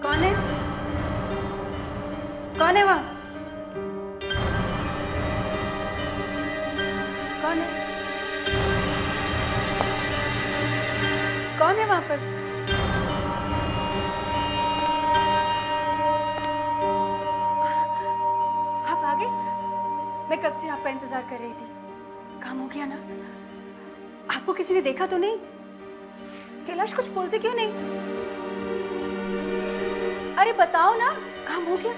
कौन है? कौन है वहाँ? कौन है? कौन है वहाँ पर? आप आ गए? मैं कब से आपका इंतजार कर रही थी। काम हो गया ना? आपको किसी ने देखा तो नहीं? कैलाश कुछ बोलते क्यों नहीं? अरे बताओ ना, काम हो गया?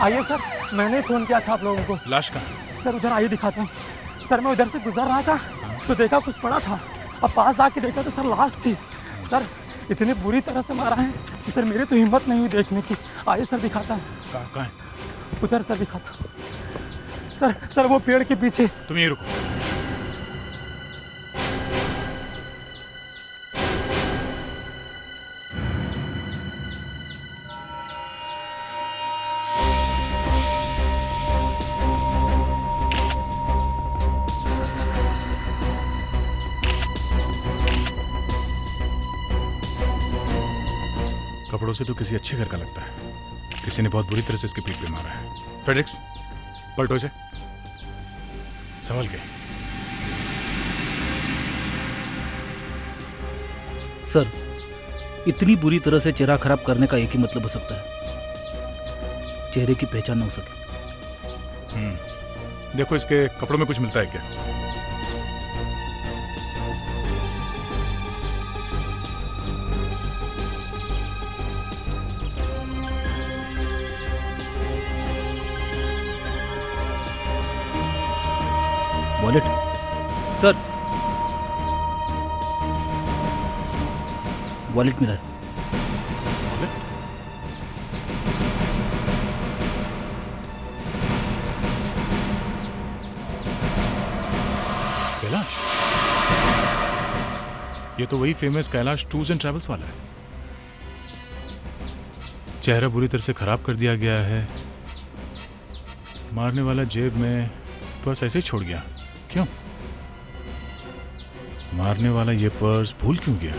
आइए सर, मैंने फोन किया था आप लोगों को। लाश कहाँ? सर उधर आइए दिखाता हूँ। सर मैं उधर से गुजर रहा था तो देखा कुछ पड़ा था। अब पास आके देखा तो सर लाश थी। सर इतनी बुरी तरह से मारा है कि सर मेरे तो हिम्मत नहीं हुई देखने की। आइए सर दिखाता हूँ। कहाँ है? उधर सर दिखाता हूँ। सर वो पेड़ के पीछे। तुम यहीं रुको। कपड़ों से तो किसी अच्छे घर का लगता है। किसी ने बहुत बुरी तरह से इसके पीठ पे मारा है। फ्रेडरिक्स, पलटो इसे। संभल के। सर, इतनी बुरी तरह से चेहरा खराब करने का एक ही मतलब हो सकता है, चेहरे की पहचान न हो सके। देखो इसके कपड़ों में कुछ मिलता है क्या? वॉलेट सर, वॉलेट मिला है। कैलाश, ये तो वही famous Kailash tours and travels वाला है। चेहरा बुरी तरह से खराब कर दिया गया है। मारने वाला जेब में पर्स ऐसे ही छोड़ गया। क्यों? मारने वाला ये पर्स भूल क्यों गया?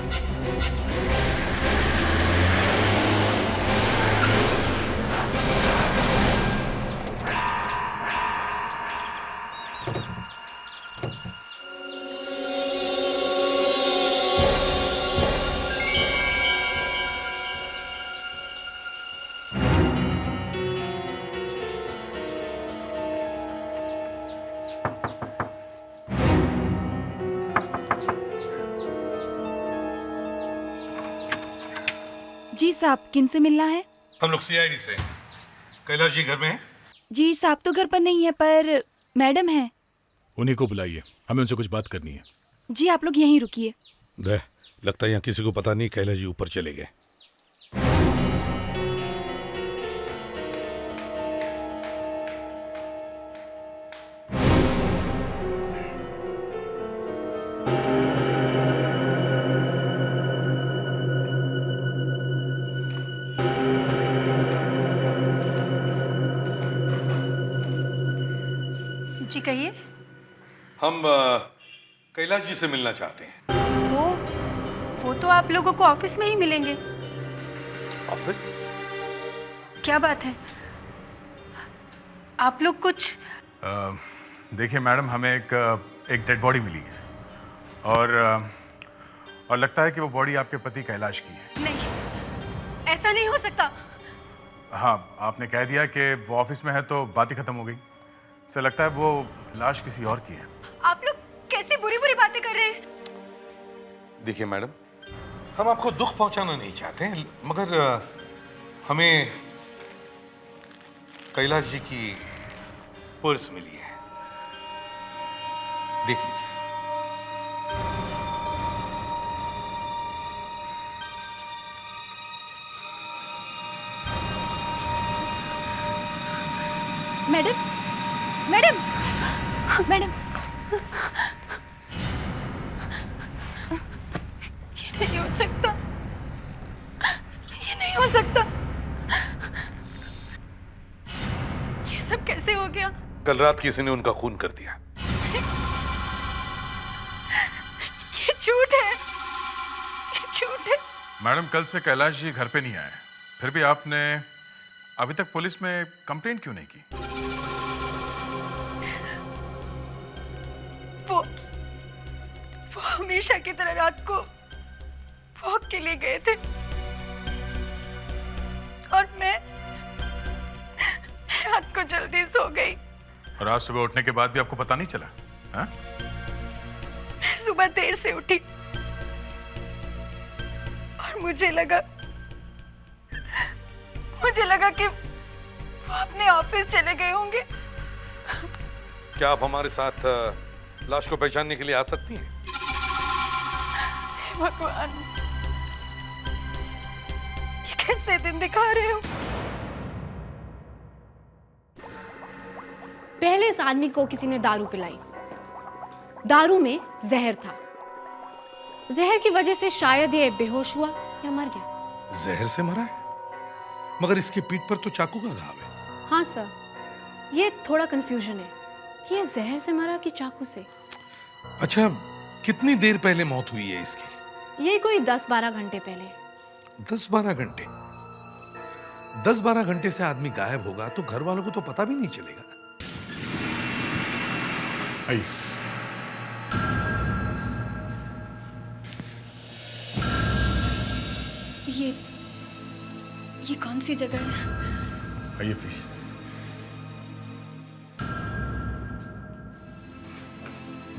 जी साहब, किन से मिलना है? हम लोग सीआईडी से। कैलाश जी घर में हैं? जी साहब तो घर पर नहीं है, पर मैडम है। उन्हीं को बुलाइए, हमें उनसे कुछ बात करनी है। जी आप लोग यहीं रुकिए। लगता है यहाँ किसी को पता नहीं कैलाश जी ऊपर चले गए। जी कहिए। हम कैलाश जी से मिलना चाहते हैं। वो तो आप लोगों को ऑफिस में ही मिलेंगे। ऑफिस? क्या बात है, आप लोग कुछ देखिए मैडम, हमें एक डेड बॉडी मिली है और लगता है कि वो बॉडी आपके पति कैलाश की है। नहीं, ऐसा नहीं हो सकता। हाँ, आपने कह दिया कि वो ऑफिस में है तो बात ही खत्म हो गई। सर लगता है वो लाश किसी और की है। आप लोग कैसी बुरी बुरी बातें कर रहे हैं? देखिए मैडम, हम आपको दुख पहुंचाना नहीं चाहते हैं, मगर हमें कैलाश जी की पर्स मिली है, देख लीजिए। मैडम, मैडम, मैडम, ये नहीं हो सकता, ये नहीं हो सकता। ये सब कैसे हो गया? कल रात किसी ने उनका खून कर दिया। ये झूठ है, ये झूठ है। मैडम, कल से कैलाश जी घर पे नहीं आए, फिर भी आपने अभी तक पुलिस में कंप्लेंट क्यों नहीं की? वो हमेशा की तरह रात को वॉक के लिए गए थे और मैं रात को जल्दी सो गई। और आज सुबह उठने के बाद भी आपको पता नहीं चला? हाँ? मैं सुबह देर से उठी और मुझे लगा कि वो अपने ऑफिस चले गए होंगे। क्या आप हमारे साथ लाश को पहचानने के लिए आ सकती हैं? भगवान, ये कैसे दिन दिखा रहे हो? पहले इस आदमी को किसी ने दारू पिलाई। दारू में जहर था। जहर की वजह से शायद ये बेहोश हुआ या मर गया। जहर से मरा है? मगर इसकी पीठ पर तो चाकू का घाव है। हाँ सर, ये थोड़ा कंफ्यूजन है कि ये जहर से मरा कि चाकू से। अच्छा, कितनी देर पहले मौत हुई है इसकी? ये कोई 10-12 घंटे पहले। 10-12 घंटे? 10-12 घंटे से आदमी गायब होगा तो घर वालों को तो पता भी नहीं चलेगा। आइए। ये कौन सी जगह है? आइए प्लीज।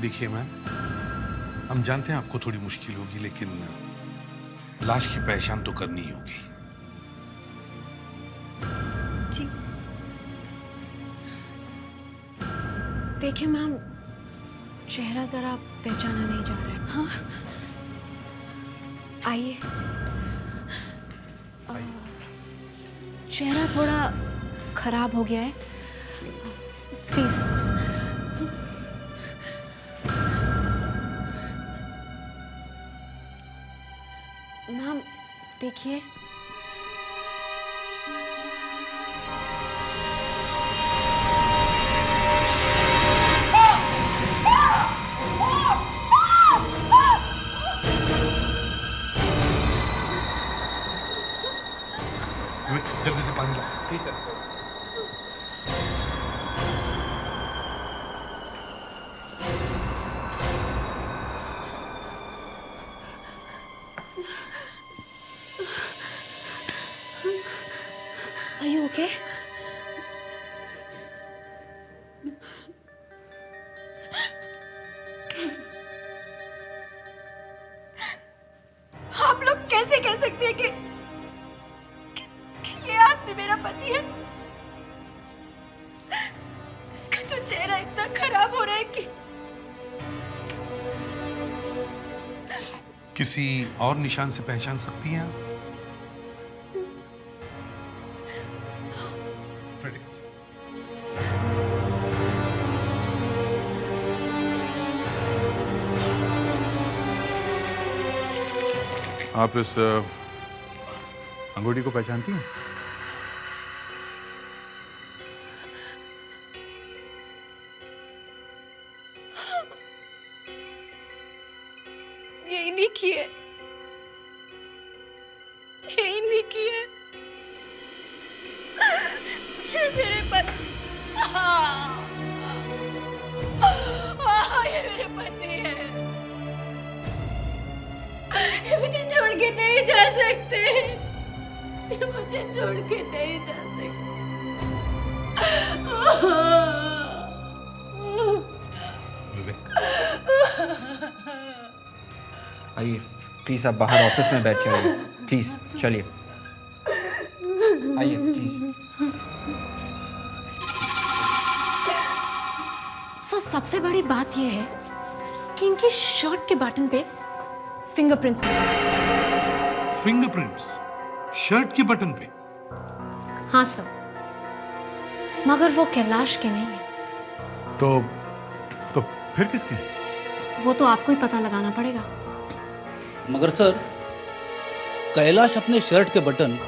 देखिए मैम, हम जानते हैं आपको थोड़ी मुश्किल होगी, लेकिन लाश की पहचान तो करनी ही होगी। जी। देखिए मैम, चेहरा जरा पहचाना नहीं जा रहा है। हाँ? आइए। चेहरा थोड़ा खराब हो गया है, प्लीज। मैम देखिए, जल्दी से पानी लाओ। ठीक है। Are you okay? आप लोग कैसे कह सकते हैं कि ये आदमी मेरा पति है? इसका तो चेहरा इतना खराब हो रहा है कि किसी और निशान से पहचान सकती हैं आप? आप इस अंगूठी को पहचानती हैं? ये इन्हीं की है, ये इन्हीं की है, ये मेरे पति। मुझे छोड़ के नहीं जा सकते, मुझे छोड़ के नहीं जा सकते। विवेक, आइए प्लीज, आप बाहर ऑफिस में बैठ जाइए, प्लीज चलिए, आइए प्लीज। सर सबसे बड़ी बात यह है कि इनकी शर्ट के बटन पे फिंगरप्रिंट्स मिले। फिंगरप्रिंट्स शर्ट के बटन पे? हाँ सर, मगर वो कैलाश के नहीं है। तो फिर किसके? वो तो आपको ही पता लगाना पड़ेगा। मगर सर, कैलाश अपने शर्ट के बटन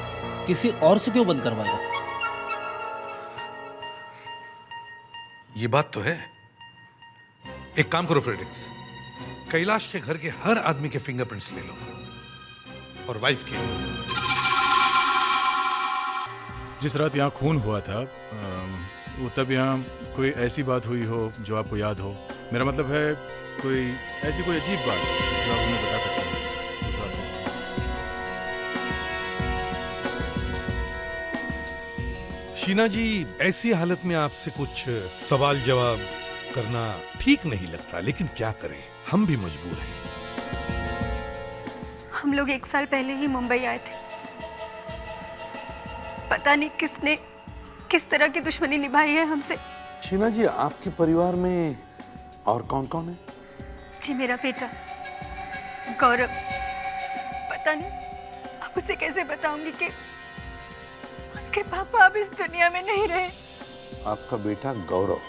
किसी और से क्यों बंद करवाएगा? ये बात तो है। एक काम करो फ्रेडरिक्स, कैलाश के घर के हर आदमी के फिंगरप्रिंट्स ले लो, और वाइफ के। जिस रात यहाँ खून हुआ था वो तब यहाँ कोई ऐसी बात हुई हो जो आपको याद हो? मेरा मतलब है कोई ऐसी कोई अजीब बात जो आप हमें बता सकते हैं उस रात में। शीना जी, ऐसी हालत में आपसे कुछ सवाल जवाब करना ठीक नहीं लगता, लेकिन क्या करें, हम भी मजबूर हैं। हम लोग 1 साल पहले ही मुंबई आए थे। पता नहीं किसने किस तरह की दुश्मनी निभाई है हमसे। शीना जी, आपके परिवार में और कौन कौन है? जी, मेरा बेटा गौरव। पता नहीं अब उसे कैसे बताऊंगी कि उसके पापा अब इस दुनिया में नहीं रहे। आपका बेटा गौरव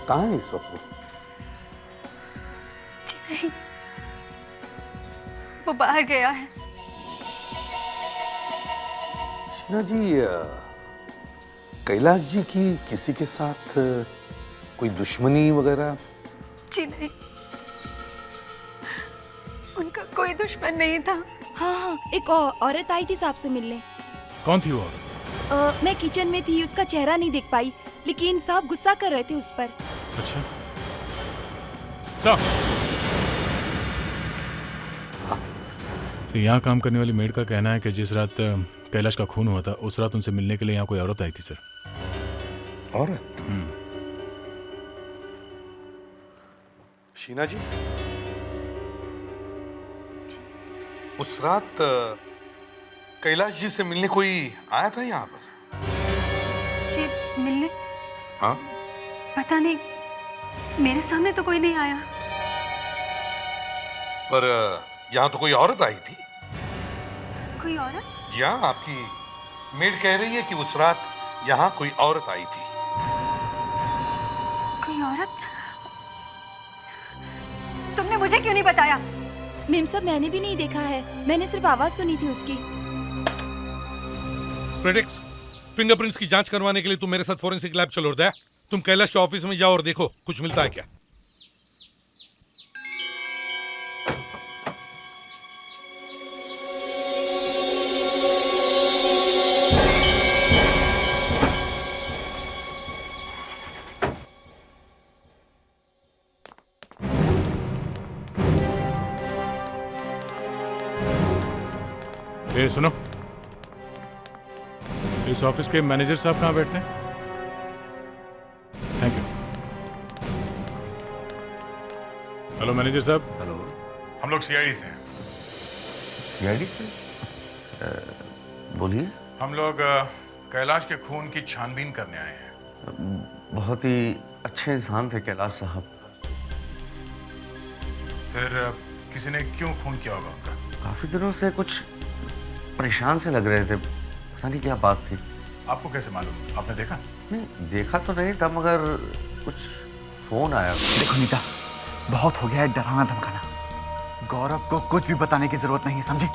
कहाँ है इस वक्त? जी नहीं, वो बाहर गया है। शीना जी, कैलाश जी की किसी के साथ कोई दुश्मनी वगैरह? जी नहीं, उनका कोई दुश्मन नहीं था। हाँ, एक औरत आई थी साहब से मिलने। कौन थी वो? मैं किचन में थी, उसका चेहरा नहीं देख पाई, लेकिन साहब गुस्सा कर रहे थे उस पर। अच्छा साहब, तो यहाँ काम करने वाली मेड का कहना है कि जिस रात कैलाश का खून हुआ था उस रात उनसे मिलने के लिए यहाँ कोई औरत आई थी सर। औरत? शीना जी, उस रात कैलाश जी से मिलने कोई आया था यहाँ पर? जी, मिलने? हाँ? पता नहीं, मेरे सामने तो कोई नहीं आया। पर यहाँ तो कोई औरत आई थी। कोई औरत? जी हाँ, आपकी मेड कह रही है कि उस रात यहाँ कोई औरत आई थी। कोई औरत? तुमने मुझे क्यों नहीं बताया? मेम साहब, मैंने भी नहीं देखा है, मैंने सिर्फ आवाज सुनी थी उसकी। फ्रेडरिक्स, फिंगरप्रिंट्स की जांच करवाने के लिए तुम मेरे साथ फोरेंसिक लैब चलो। दया, तुम कैलाश के ऑफिस में जाओ और देखो कुछ मिलता है क्या। ए सुनो, इस ऑफिस के मैनेजर साहब कहाँ बैठते हैं? Thank you. हेलो मैनेजर साहब। हेलो। हम लोग सीआईडी से हैं। सीआईडी से? बोलिए। हम लोग कैलाश के खून की छानबीन करने आए हैं। बहुत ही अच्छे इंसान थे कैलाश साहब। फिर किसी ने क्यों खून किया होगा उनका? काफी दिनों से कुछ परेशान से लग रहे थे, पता नहीं क्या बात थी। आपको कैसे मालूम? आपने देखा? नहीं, देखा तो नहीं था, मगर कुछ फोन आया। देखो नीता, बहुत हो गया है डराना धमकाना। गौरव को कुछ भी बताने की जरूरत नहीं है, समझे?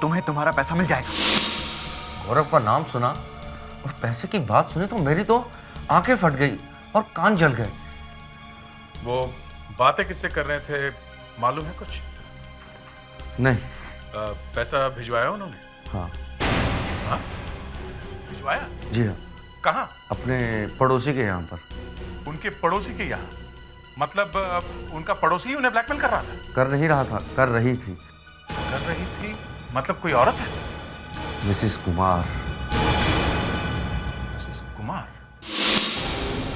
तुम्हें तुम्हारा पैसा मिल जाएगा। गौरव का नाम सुना और पैसे की बात सुनी तो मेरी तो आंखें फट गई और कान जल गए। वो बातें किससे कर रहे थे, मालूम है कुछ? नहीं। पैसा भिजवाया उन्होंने? हाँ। हाँ? भिजवाया? जी हाँ। कहाँ? अपने पड़ोसी के यहाँ पर। उनके पड़ोसी के यहाँ? मतलब उनका पड़ोसी उन्हें ब्लैकमेल कर रहा था? कर नहीं रहा था, कर रही थी। कर रही थी? मतलब कोई औरत है? मिसेस कुमार। मिसेस कुमार?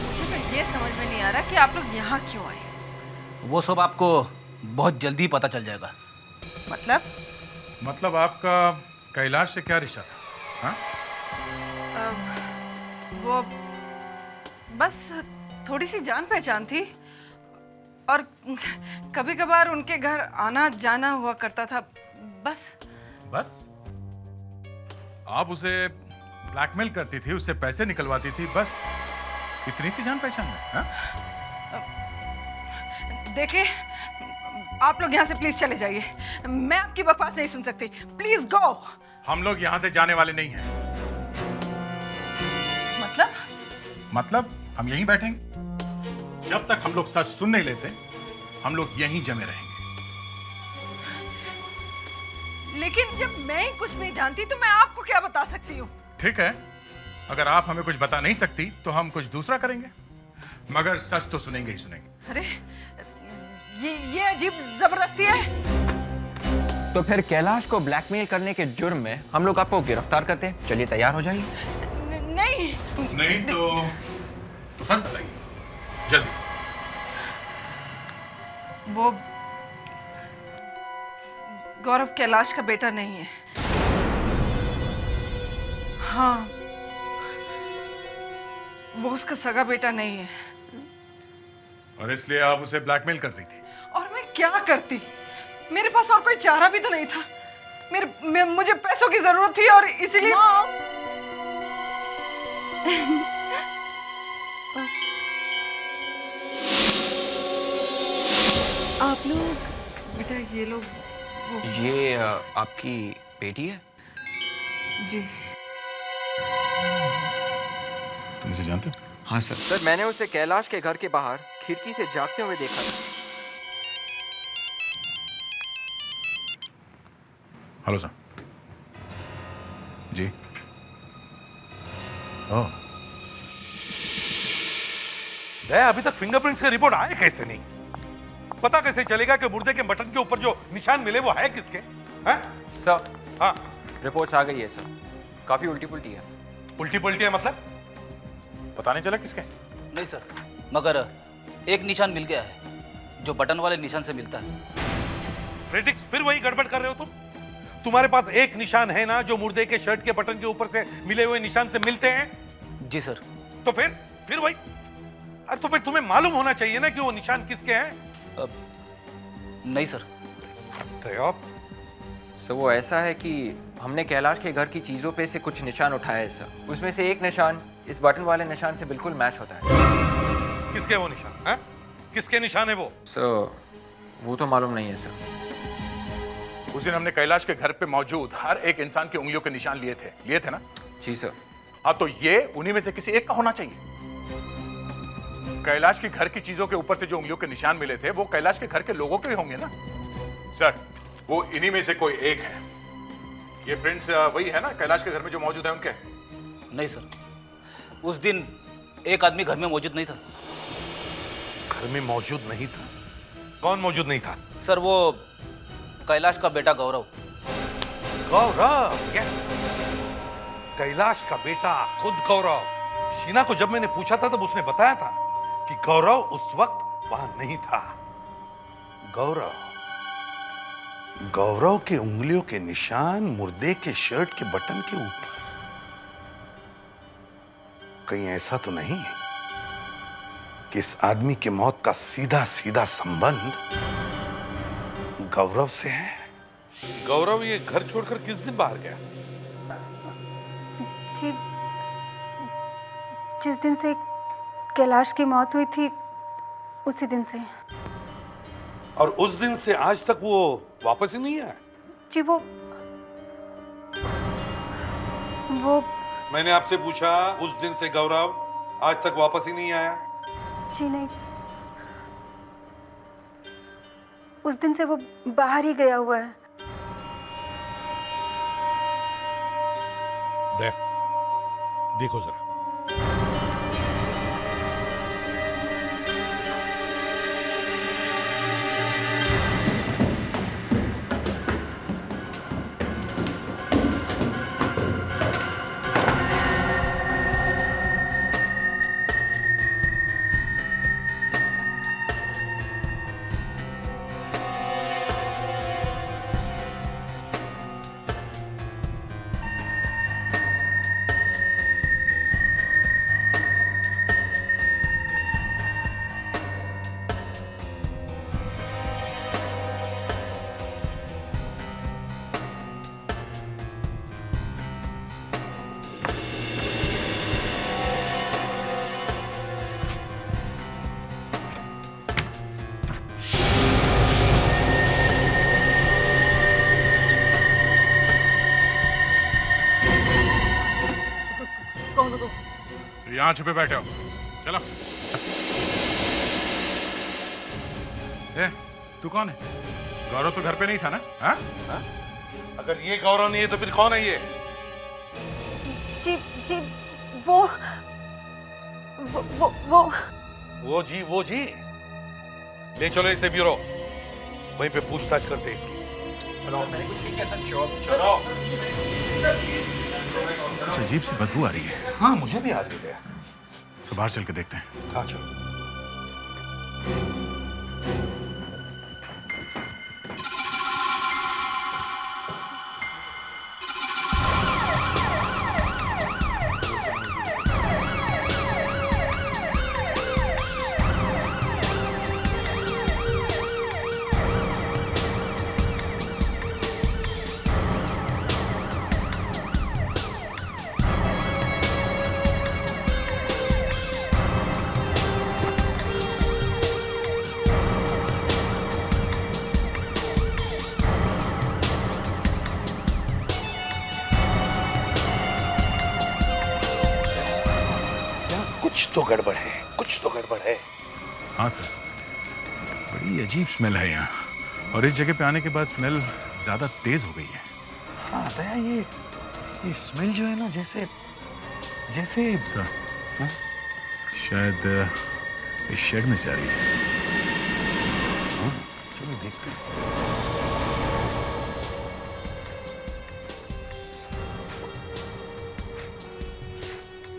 मुझे तो ये समझ में नहीं आ रहा कि आप लोग यहाँ क्यों आए। वो सब आपको बहुत जल्दी पता चल जाएगा। मतलब आपका कैलाश से क्या रिश्ता था? हाँ? वो बस थोड़ी सी जान पहचान थी और कभी कभार उनके घर आना जाना हुआ करता था, बस। बस? आप उसे ब्लैकमेल करती थी, उससे पैसे निकलवाती थी, बस इतनी सी जान पहचान है? हाँ? देखिए, आप लोग यहाँ से प्लीज चले जाइए। मैं आपकी बकवास नहीं सुन सकती। Please go. हम लोग यहाँ से जाने वाले नहीं हैं। मतलब हम यहीं बैठेंगे जब तक हम लोग सच सुन नहीं लेते। हम लोग यहीं जमे रहेंगे। लेकिन जब मैं ही कुछ नहीं जानती तो मैं आपको क्या बता सकती हूँ? ठीक है, अगर आप हमें कुछ बता नहीं सकती तो हम कुछ दूसरा करेंगे, मगर सच तो सुनेंगे ही सुनेंगे। अरे ये अजीब जबरदस्ती है। तो फिर कैलाश को ब्लैकमेल करने के जुर्म में हम लोग आपको गिरफ्तार करते हैं। चलिए तैयार हो जाइए। नहीं तो सच बताइए जल्दी। वो गौरव कैलाश का बेटा नहीं है। हाँ, वो उसका सगा बेटा नहीं है। और इसलिए आप उसे ब्लैकमेल कर रही थी? और मैं क्या करती? मेरे पास और कोई चारा भी तो नहीं था। मुझे पैसों की जरूरत थी और इसीलिए। आप लोग बेटा, ये लोग ये आपकी बेटी है? जी। तुम इसे जानते हो? हाँ सर। सर, मैंने उसे कैलाश के घर के बाहर खिड़की से जागते हुए देखा था। Hello sir. जी। ओह, अभी तक फिंगरप्रिंट्स की रिपोर्ट आए कैसे नहीं? पता कैसे चलेगा कि मुर्दे के मटन के ऊपर जो निशान मिले वो है किसके? हैं? सर, हाँ, रिपोर्ट्स आ गई है सर। काफी उल्टी पुल्टी है। उल्टी पुल्टी है मतलब? पता नहीं चला किसके? नहीं सर, मगर एक निशान मिल गया है जो बटन वाले निशान से मिलता है। फ्रेडिक्स, फिर वही गड़बड़ कर रहे हो तुम? तुम्हारे पास एक निशान है ना जो मुर्दे के शर्ट के बटन के ऊपर से मिले हुए निशान से मिलते हैं? जी सर। तो फिर वही। अरे तो फिर तुम्हें मालूम होना चाहिए ना कि वो निशान किसके हैं? नहीं सर। सर, वो ऐसा है कि हमने कैलाश के घर की चीजों पे से कुछ निशान उठाए हैं सर। उसमें से एक निशान इस बटन वाले निशान से बिल्कुल मैच होता है। किसके वो निशान है? किसके निशान है वो? सर, वो तो मालूम नहीं है सर। उस दिन हमने कैलाश के घर पे मौजूद हर एक इंसान की उंगलियों के निशान लिए थे ना? जी सर। हाँ, तो ये उन्हीं में से किसी एक का होना चाहिए। कैलाश के घर की चीजों के ऊपर से जो उंगलियों के निशान मिले थे वो कैलाश के घर के लोगों के ही होंगे ना? सर, वो इन्हीं में से कोई एक है। ये प्रिंट्स वही है ना कैलाश के घर में जो मौजूद है उनके? नहीं सर, उस दिन एक आदमी घर में मौजूद नहीं था। घर में मौजूद नहीं था? कौन मौजूद नहीं था? सर, वो कैलाश का बेटा गौरव। गौरव? कैलाश का बेटा खुद गौरव। शीना को जब मैंने पूछा था तब उसने बताया था कि गौरव उस वक्त वहां नहीं था। गौरव के उंगलियों के निशान मुर्दे के शर्ट के बटन के ऊपर। कहीं ऐसा तो नहीं कि इस आदमी की मौत का सीधा सीधा संबंध गौरव से है? गौरव ये घर छोड़कर किस दिन बाहर गया? जी, जिस दिन से कैलाश की मौत हुई थी उसी दिन से। और उस दिन से आज तक वो वापस ही नहीं आया? जी, वो मैंने आपसे पूछा, उस दिन से गौरव आज तक वापस ही नहीं आया? जी नहीं, उस दिन से वो बाहर ही गया हुआ है। देखो जरा। यहाँ छुपे बैठे हो, चलो। ए, तू कौन है? गौरव तो घर पे नहीं था ना? हाँ? हाँ? अगर ये गौरव नहीं है तो फिर कौन है ये? जी जी वो जी ले चलो इसे ब्यूरो, वहीं पे पूछताछ करते हैं इसकी। मैंने कुछ नहीं किया सर। चलो। कुछ अजीब सी बदबू आ रही है। हाँ मुझे भी आ रही है। तो बाहर चल के देखते हैं। हाँ चलो। कुछ तो गड़बड़ है। हाँ सर, बड़ी अजीब स्मेल है यहाँ, और इस जगह पे आने के बाद स्मेल ज्यादा तेज हो गई है। हाँ दया, ये स्मेल जो है ना, जैसे सर, हाँ? शायद इस शेड में से आ रही है। हाँ, चलो देखते हैं।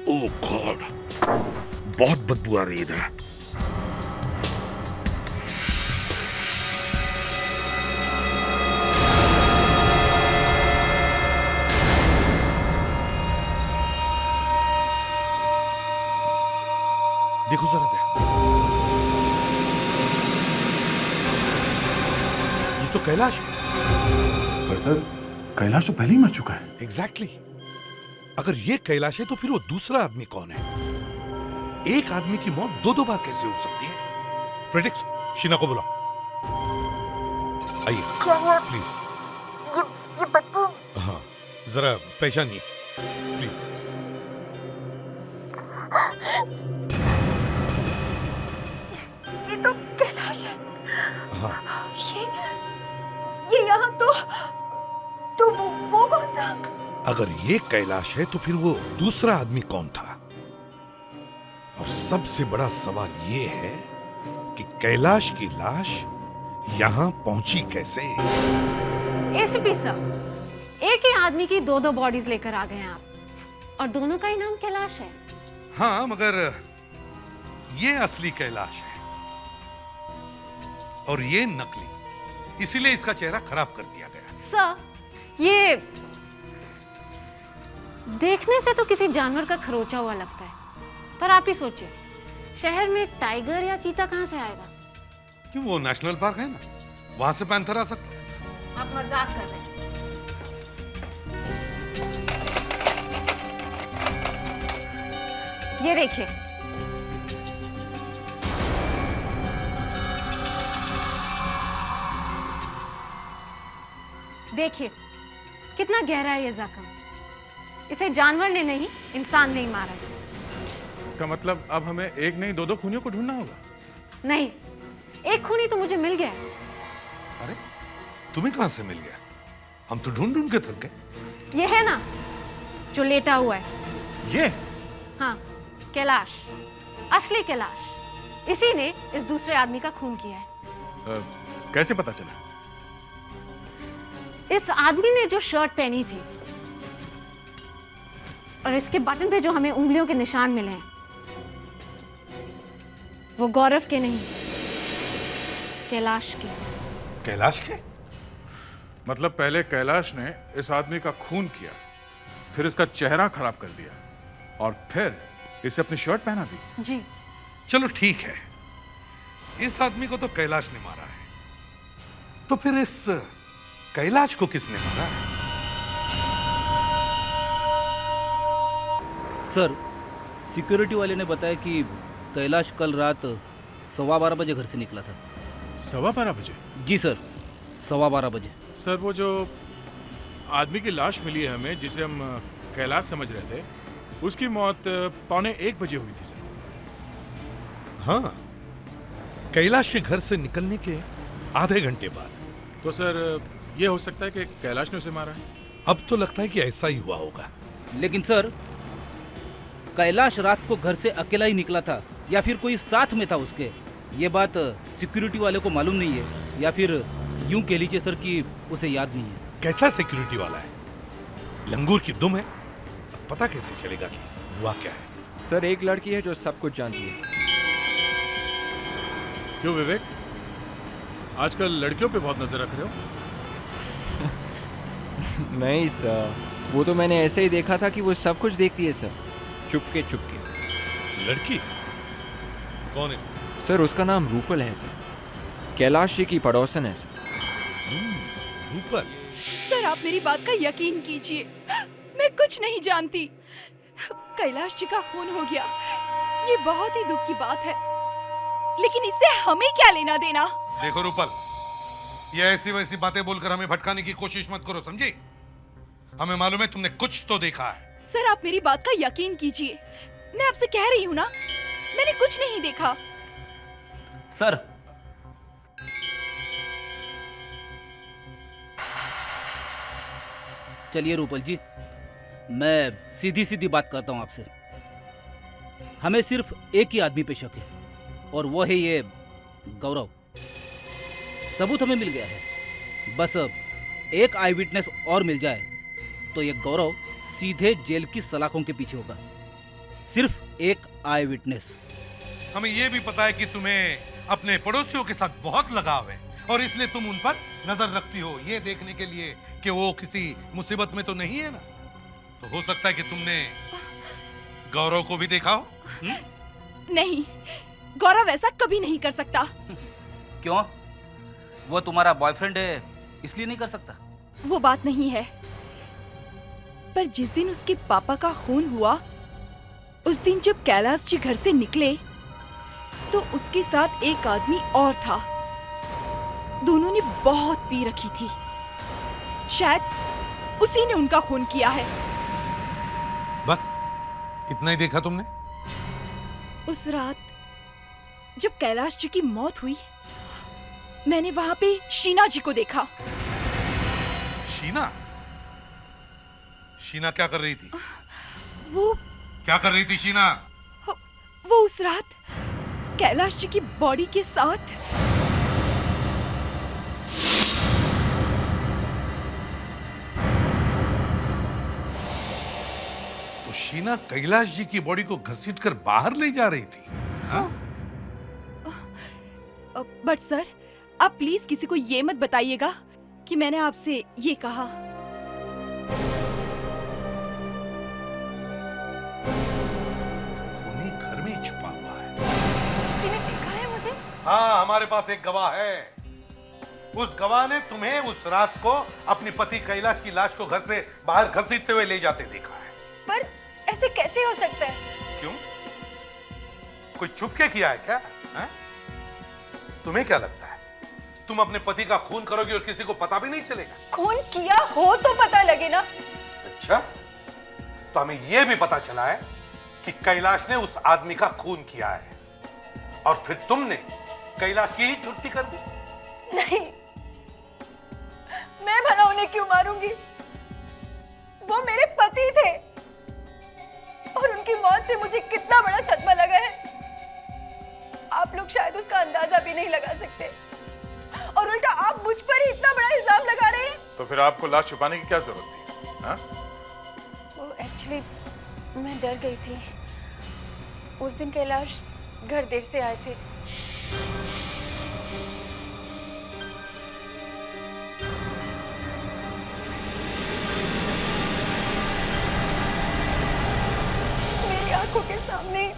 ओह गॉड, बहुत बदबू आ रही है इधर। देखो जरा दया, ये तो कैलाश है। पर सर, कैलाश तो पहले ही मर चुका है। एग्जैक्टली। अगर ये कैलाश है तो फिर वो दूसरा आदमी कौन है? एक आदमी की मौत दो बार कैसे हो सकती है? फ्रेडिक्स, शीना को बुलाओ। आइए प्लीज। ये बदबू। हाँ जरा पहचानिए प्लीज। ये तो कैलाश है। हाँ ये यहाँ तो वो कौन था? अगर ये कैलाश है तो फिर वो दूसरा आदमी कौन था? और सबसे बड़ा सवाल ये है कि कैलाश की लाश यहाँ पहुंची कैसे? एसीपी सर, एक ही आदमी की दो बॉडीज लेकर आ गए हैं आप, और दोनों का ही नाम कैलाश है। हाँ मगर ये असली कैलाश है और ये नकली, इसीलिए इसका चेहरा खराब कर दिया गया। सर, ये देखने से तो किसी जानवर का खरोचा हुआ लगता है, पर आप ही सोचिए, शहर में टाइगर या चीता कहां से आएगा? क्यों, वो नेशनल पार्क है ना, वहां से पैंथर आ सकता है। आप मजाक कर रहे हैं। ये देखिए, देखिए कितना गहरा है ये जख्म। इसे जानवर ने नहीं, इंसान ने ही मारा है। इसका मतलब अब हमें एक नहीं दो खूनियों को ढूंढना होगा। नहीं, एक खूनी तो मुझे मिल गया। अरे तुम्हें कहां से मिल गया? हम तो ढूंढ ढूंढ के थक गए। ये है ना जो लेटा हुआ है, ये? हाँ, कैलाश, असली कैलाश। इसी ने इस दूसरे आदमी का खून किया है। कैसे पता चला? इस आदमी ने जो शर्ट पहनी थी और इसके बटन पे जो हमें उंगलियों के निशान मिले हैं, वो गौरव के नहीं, कैलाश के। कैलाश के? मतलब पहले कैलाश ने इस आदमी का खून किया, फिर इसका चेहरा खराब कर दिया, और फिर इसे अपनी शर्ट पहना दी। जी। चलो ठीक है, इस आदमी को तो कैलाश ने मारा है, तो फिर इस कैलाश को किसने मारा है? सर, सिक्योरिटी वाले ने बताया कि कैलाश कल रात 12:15 बजे घर से निकला था। 12:15 बजे? जी सर, 12:15 बजे। सर, वो जो आदमी की लाश मिली है हमें, जिसे हम कैलाश समझ रहे थे, उसकी मौत 12:45 बजे हुई थी सर। हाँ, कैलाश के घर से निकलने के आधे घंटे बाद। तो सर ये हो सकता है कि कैलाश ने उसे मारा है। अब तो लगता है कि ऐसा ही हुआ होगा। लेकिन सर, कैलाश रात को घर से अकेला ही निकला था या फिर कोई साथ में था उसके, ये बात सिक्योरिटी वाले को मालूम नहीं है, या फिर यूं कह लीजिए सर कि उसे याद नहीं है। कैसा सिक्योरिटी वाला है? लंगूर की दुम है, पता कैसे चलेगा कि हुआ क्या है? सर एक लड़की है जो सब कुछ जानती है। क्यों विवेक, आजकल लड़कियों पे बहुत नजर रख रहे हो? नहीं सर, वो तो मैंने ऐसे ही देखा था कि वो सब कुछ देखती है सर, चुपके चुपके। लड़की कौन है? सर उसका नाम रूपल है सर, कैलाश जी की पड़ोसन है सर। रूपल? सर आप मेरी बात का यकीन कीजिए, मैं कुछ नहीं जानती। कैलाश जी का खून हो गया, ये बहुत ही दुख की बात है, लेकिन इससे हमें क्या लेना देना? देखो रूपल, ये ऐसी वैसी बातें बोलकर हमें भटकाने की कोशिश मत करो, समझी? हमें मालूम है तुमने कुछ तो देखा है। सर आप मेरी बात का यकीन कीजिए, मैं आपसे कह रही हूँ ना, मैंने कुछ नहीं देखा। सर, चलिए रूपल जी, मैं सीधी सीधी बात करता हूं आपसे। हमें सिर्फ एक ही आदमी पे शक है, और वो है ये गौरव। सबूत हमें मिल गया है, बस एक आई विटनेस और मिल जाए तो ये गौरव सीधे जेल की सलाखों के पीछे होगा। सिर्फ एक आई विटनेस। हमें ये भी पता है कि तुम्हें अपने पड़ोसियों के साथ बहुत लगाव है, और इसलिए तुम उन पर नजर रखती हो, ये देखने के लिए कि वो किसी मुसीबत में तो नहीं है ना। तो हो सकता है कि तुमने गौरव को भी देखा हो। नहीं, गौरव ऐसा कभी नहीं कर सकता। क्यों? वो तुम्हारा बॉयफ्रेंड है इसलिए नहीं कर सकता? वो बात नहीं है, पर जिस दिन उसके पापा का खून हुआ, उस दिन जब कैलाश जी घर से निकले तो उसके साथ एक आदमी और था। दोनों ने बहुत पी रखी थी, शायद उसी ने उनका खून किया है। बस इतना ही देखा तुमने? उस रात जब कैलाश जी की मौत हुई, मैंने वहां पे शीना जी को देखा। शीना? शीना क्या कर रही थी? वो क्या कर रही थी शीना? वो उस रात कैलाश जी की बॉडी के साथ तो शीना कैलाश जी की बॉडी को घसीटकर बाहर ले जा रही थी? हाँ? बट सर, आप प्लीज किसी को ये मत बताइएगा कि मैंने आपसे ये कहा। खूनी घर में ही छुपा हुआ है। किसी ने देखा है मुझे? हाँ, हमारे पास एक गवाह है। उस गवाह ने तुम्हें उस रात को अपने पति कैलाश की लाश को घर से बाहर घसीटते हुए ले जाते देखा है। पर ऐसे कैसे हो सकता है? क्यों? कोई छुप के किया है क्या? है? तुम्हें क्या लगता है तुम अपने पति का खून करोगे और किसी को पता भी नहीं चलेगा? खून किया हो तो पता लगे ना। अच्छा, तो हमें यह भी पता चला है कि कैलाश ने उस आदमी का खून किया है, और फिर तुमने कैलाश की ही छुट्टी कर दी। नहीं, मैं भला उन्हें क्यों मारूंगी? वो मेरे पति थे, और उनकी मौत से मुझे कितना बड़ा सदमा लगा है, आप लोग शायद उसका अंदाजा भी नहीं लगा सकते। और उल्टा आप मुझ पर ही इतना बड़ा इल्जाम लगा रहे हैं। तो फिर आपको लाश छुपाने की क्या जरूरत थी? हाँ? वो एक्चुअली मैं डर गई थी। उस दिन कैलाश घर देर से आए थे। मेरी आंखों के सामने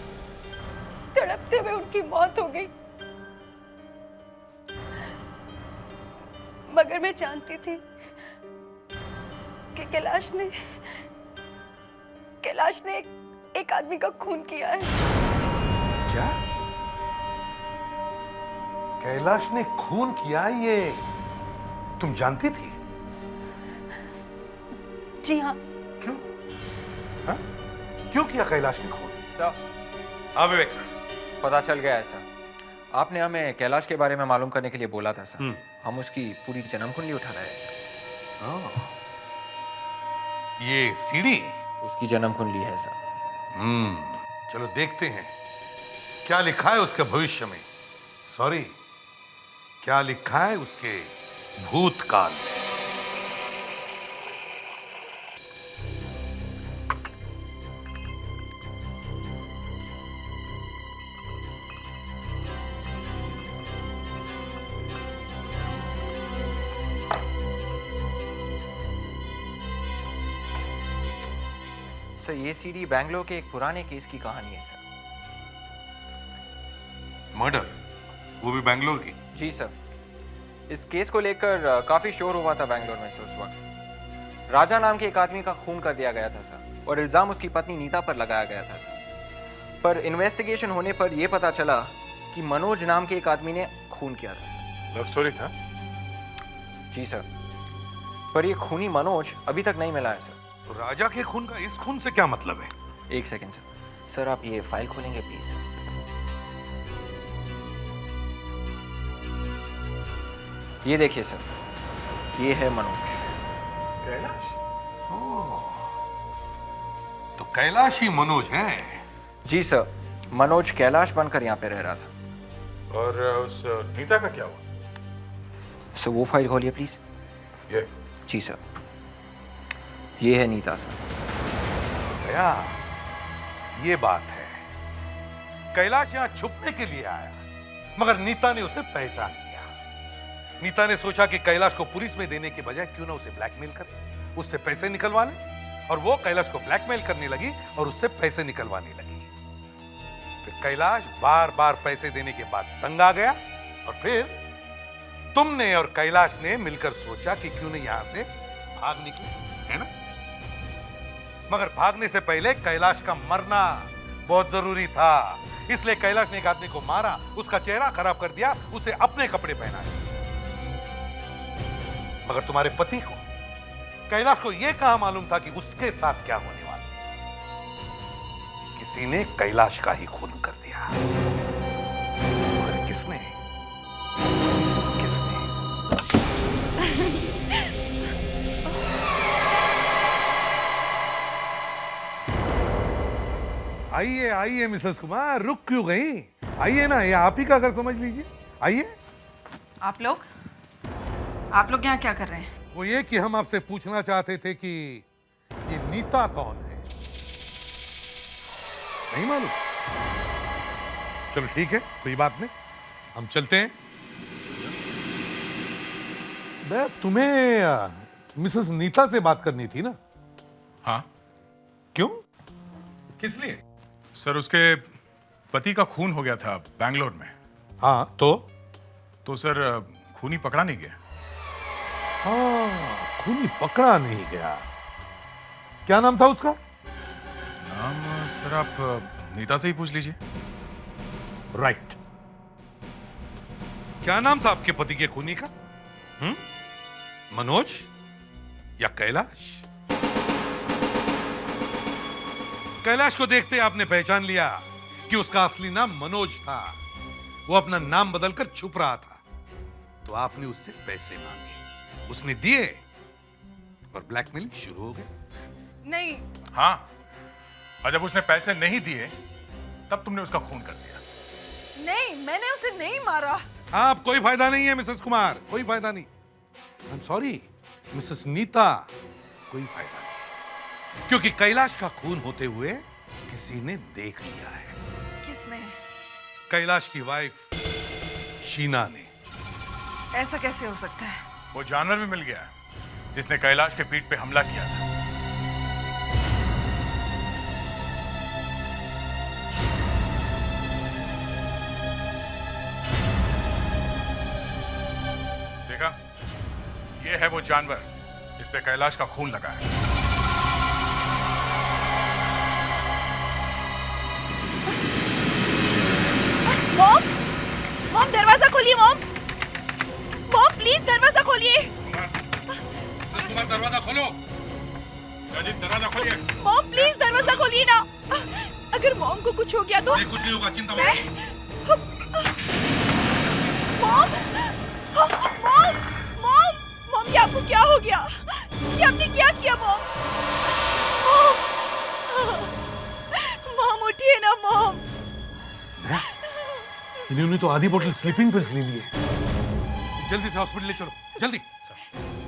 तड़पते हुए उनकी मौत हो गई, मगर मैं जानती थी कि कैलाश ने एक आदमी का खून किया है। क्या? कैलाश ने खून किया, ये तुम जानती थी? जी हाँ। क्यों? हाँ? क्यों किया कैलाश ने खून? सर, हाँ विवेक। पता चल गया है सर। आपने हमें कैलाश के बारे में मालूम करने के लिए बोला था सर। हम उसकी पूरी जन्म कुंडली उठा रहे हैं सर। ये सीडी उसकी जन्म कुंडली है सर। चलो देखते हैं क्या लिखा है उसके भविष्य में। सॉरी, क्या लिखा है उसके भूतकाल में। सर, ये सीडी बैंगलोर के एक पुराने केस की कहानी है सर। मर्डर, वो भी बैंगलोर की? जी सर। इस केस को लेकर काफी शोर हुआ था बैंगलोर में सर। उस वक्त राजा नाम के एक आदमी का खून कर दिया गया था सर, और इल्जाम उसकी पत्नी नीता पर लगाया गया था सर। पर इन्वेस्टिगेशन होने पर यह पता चला कि मनोज नाम के एक आदमी ने खून किया था सर। लव स्टोरी था? जी सर, पर ये खूनी मनोज अभी तक नहीं मिला है सर। तो राजा के खून का इस खून से क्या मतलब है? एक सेकेंड सर। सर, आप ये फाइल खोलेंगे प्लीज? ये देखिए सर, ये है मनोज। कैलाश? तो कैलाश ही मनोज है? जी सर, मनोज कैलाश बनकर यहाँ पे रह रहा था। और उस नीता का क्या हुआ? सर, वो फाइल खोलिए प्लीज। ये? जी सर, ये है नीता सर। भैया, ये बात है। कैलाश यहाँ छुपने के लिए आया, मगर नीता ने उसे पहचान लिया। नीता ने सोचा कि कैलाश को पुलिस में देने के बजाय क्यों ना उसे ब्लैकमेल करे, उससे पैसे निकलवा ले। और वो कैलाश को ब्लैकमेल करने लगी और उससे पैसे निकलवाने लगी। फिर कैलाश बार बार पैसे देने के बाद तंग आ गया, और फिर तुमने और कैलाश ने मिलकर सोचा कि क्यों नहीं यहां से भाग निकले, है ना? मगर भागने से पहले कैलाश का मरना बहुत जरूरी था। इसलिए कैलाश ने एक आदमी को मारा, उसका चेहरा खराब कर दिया, उसे अपने कपड़े पहनाए। मगर तुम्हारे पति को, कैलाश को यह कहां मालूम था कि उसके साथ क्या होने वाला? किसी ने कैलाश का ही खून कर दिया। मगर किसने? किसने? आइए आइए मिसेस कुमार, रुक क्यों गई? आइए ना, ये आप ही का घर समझ लीजिए। आइए। आप लोग यहाँ क्या कर रहे हैं? वो ये कि हम आपसे पूछना चाहते थे कि ये नीता कौन है? नहीं मालूम? चलो ठीक है, कोई बात नहीं, हम चलते हैं। तुम्हें मिसेस नीता से बात करनी थी ना? हाँ। क्यों? किस लिए? सर, उसके पति का खून हो गया था बैंगलोर में। हाँ, तो सर खूनी पकड़ा नहीं गया। हाँ, खूनी पकड़ा नहीं गया। क्या नाम था उसका? नाम सर आप नीता से ही पूछ लीजिए। राइट। क्या नाम था आपके पति के खूनी का? मनोज या कैलाश? कैलाश को देखते आपने पहचान लिया कि उसका असली नाम मनोज था। वो अपना नाम बदलकर छुप रहा था, तो आपने उससे पैसे मांगे, उसने दिए और ब्लैकमेलिंग शुरू हो गई। नहीं। हाँ, और जब उसने पैसे नहीं दिए तब तुमने उसका खून कर दिया। नहीं, मैंने उसे नहीं मारा। आप कोई फायदा नहीं है मिसेस कुमार, कोई फायदा नहीं। I am sorry Mrs Neeta, कोई फायदा नहीं, क्योंकि कैलाश का खून होते हुए किसी ने देख लिया है। किसने? कैलाश की वाइफ शीना ने। ऐसा कैसे हो सकता है? वो जानवर भी मिल गया जिसने कैलाश के पीठ पे हमला किया था। देखा, ये है वो जानवर इस पे कैलाश का खून लगा है। मॉम, मॉम दरवाजा खोलिए मॉम। मॉम प्लीज दरवाजा खोलिए। कुमार, दरवाजा खोलो। राजीव, दरवाजा खोलिए। मॉम प्लीज दरवाजा खोलिए ना। अगर मॉम को कुछ हो गया तो कुछ नहीं होगा, चिंता मत मॉम मॉम मॉम मॉम ये आपको क्या हो गया? ये आपने क्या किया मॉम? मॉम उठिए ना मॉम। इन्होंने तो आधी बोतल स्लीपिंग पिल्स ले ली है। जल्दी से हॉस्पिटल ले चलो, जल्दी।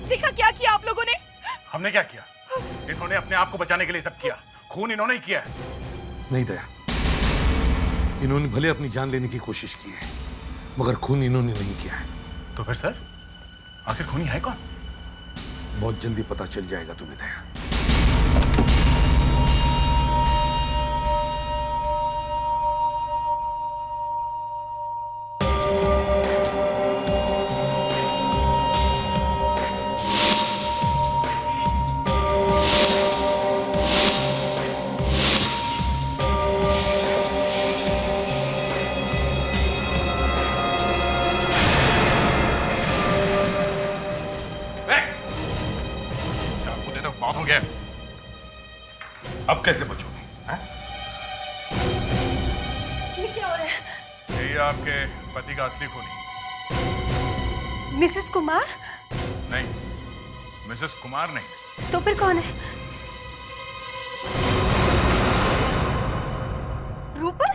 देखा क्या किया आप लोगों ने? हमने क्या किया? इन्होंने अपने आप को बचाने के लिए सब किया। खून इन्होंने ही किया है। नहीं दया, इन्होंने भले अपनी जान लेने की कोशिश की है, मगर खून इन्होंने नहीं किया है। तो फिर सर, आखिर खूनी है कौन? बहुत जल्दी पता चल जाएगा तुम्हें दया। बहुत हो गया। अब कैसे बचोगे? ये क्या हो रहा है? यही आपके पति का असली खूनी। मिसेस कुमार? नहीं, मिसेस कुमार नहीं। तो फिर कौन है? रूपल?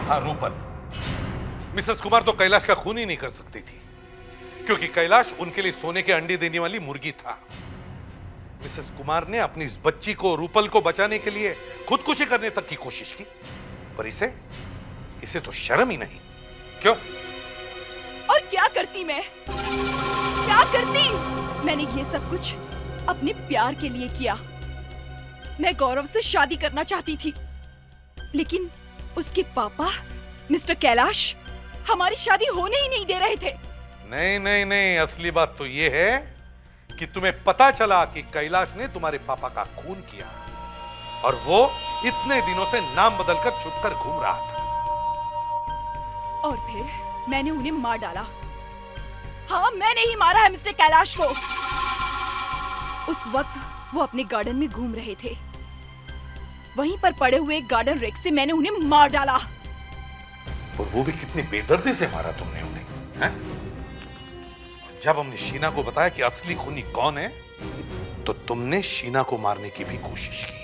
हाँ, रूपल। मिसेस कुमार तो कैलाश का खून ही नहीं कर सकती थी, क्योंकि कैलाश उनके लिए सोने के अंडे देने वाली मुर्गी था। मिसेस कुमार ने अपनी इस बच्ची को, रूपल को बचाने के लिए खुदकुशी करने तक की कोशिश की, पर इसे तो शर्म ही नहीं। क्यों? और क्या करती मैं? क्या करती? मैंने ये सब कुछ अपने प्यार के लिए किया। मैं गौरव से शादी करना चाहती थी, लेकिन उसके पापा मिस्टर कैलाश हमारी शादी होने ही नहीं दे रहे थे। नहीं नहीं नहीं, असली बात तो ये है कि तुम्हें पता चला कि कैलाश ने तुम्हारे पापा का खून किया, और वो इतने दिनों से नाम बदलकर छुपकर घूम रहा था। और फिर मैंने उन्हें मार डाला। हाँ, मैंने ही मारा है मिस्टर कैलाश को। उस वक्त वो अपने गार्डन में घूम रहे थे। वहीं पर पड़े हुए गार्डन रेक से मैंने उन्हें मार डाला। और वो भी कितनी बेदर्दी से मारा तुमने उन्हें, हैं? जब हमने शीना को बताया कि असली खूनी कौन है, तो तुमने शीना को मारने की भी कोशिश की।